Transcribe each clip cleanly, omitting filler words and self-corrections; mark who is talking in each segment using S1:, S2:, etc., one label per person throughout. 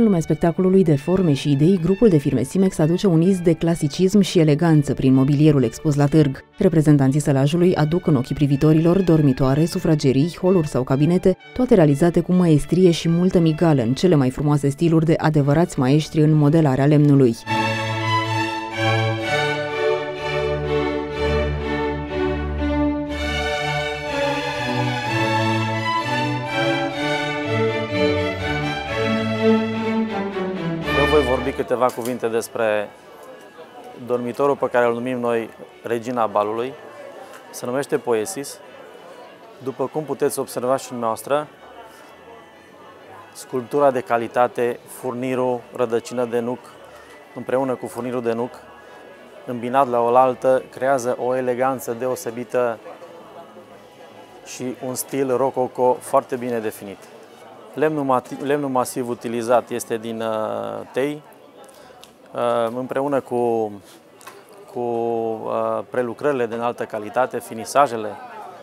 S1: lumea spectacolului de forme și idei, grupul de firme Simex aduce un iz de clasicism și eleganță prin mobilierul expus la târg. Reprezentanții sălajului aduc în ochii privitorilor dormitoare, sufragerii, holuri sau cabinete, toate realizate cu măestrie și multă migală în cele mai frumoase stiluri de adevărați maestri în modelarea lemnului.
S2: Voi vorbi câteva cuvinte despre dormitorul pe care îl numim noi Regina Balului. Se numește Poiesis. După cum puteți observa și dumneavoastră, sculptura de calitate, furnirul, rădăcină de nuc, împreună cu furnirul de nuc, îmbinat la oaltă, creează o eleganță deosebită și un stil rococo foarte bine definit. Lemnul masiv utilizat este din tei, împreună cu prelucrările de înaltă calitate, finisajele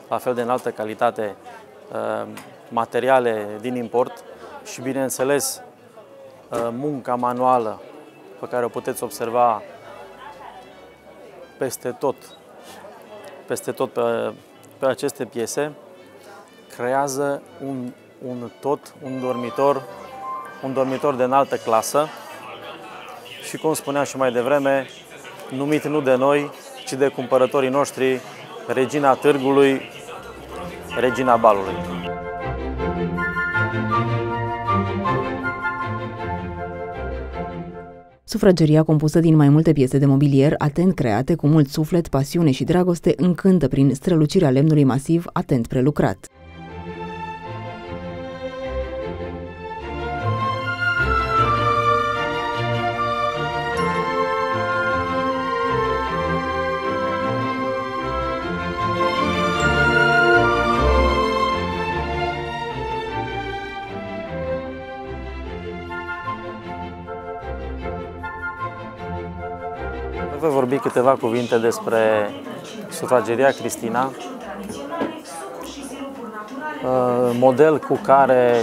S2: la fel de înaltă calitate, materiale din import și, bineînțeles, munca manuală pe care o puteți observa peste tot pe aceste piese, creează un dormitor de înaltă clasă și, cum spuneam și mai devreme, numit nu de noi, ci de cumpărătorii noștri, Regina Târgului, Regina Balului.
S1: Sufrageria, compusă din mai multe piese de mobilier, atent create, cu mult suflet, pasiune și dragoste, încântă prin strălucirea lemnului masiv, atent prelucrat.
S2: Voi vorbi câteva cuvinte despre Sufrageria Cristina, model cu care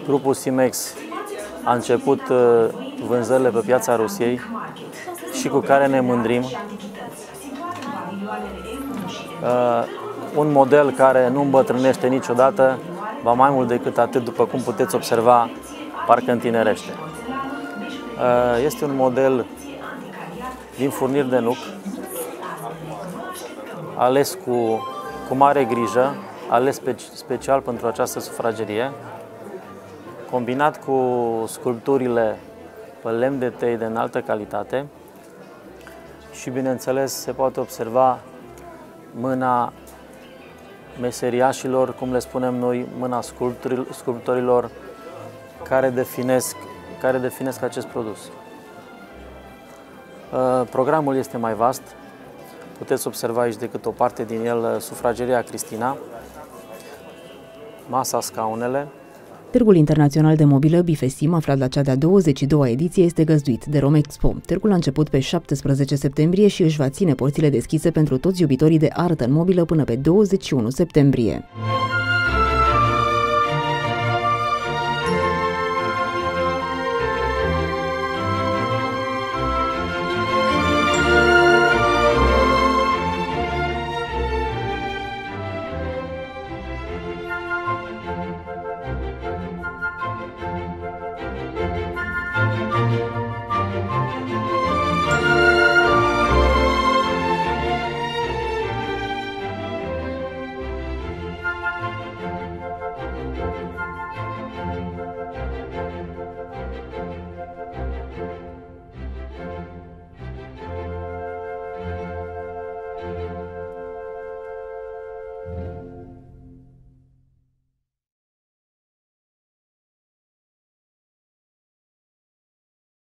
S2: grupul Simex a început vânzările pe piața Rusiei și cu care ne mândrim. Un model care nu îmbătrânește niciodată, ba mai mult decât atât, după cum puteți observa, parcă întinerește. Este un model din furnir de nuc, ales cu mare grijă, ales special pentru această sufragerie, combinat cu sculpturile pe lemn de tei de înaltă calitate și, bineînțeles, se poate observa mâna meseriașilor, cum le spunem noi, mâna sculptorilor care definesc acest produs. Programul este mai vast, puteți observa aici decât o parte din el Sufrageria Cristina, masa, scaunele.
S1: Târgul Internațional de Mobilă Bifesim, aflat la cea de-a 22-a ediție, este găzduit de Romexpo. Târgul a început pe 17 septembrie și își va ține porțile deschise pentru toți iubitorii de artă în mobilă până pe 21 septembrie.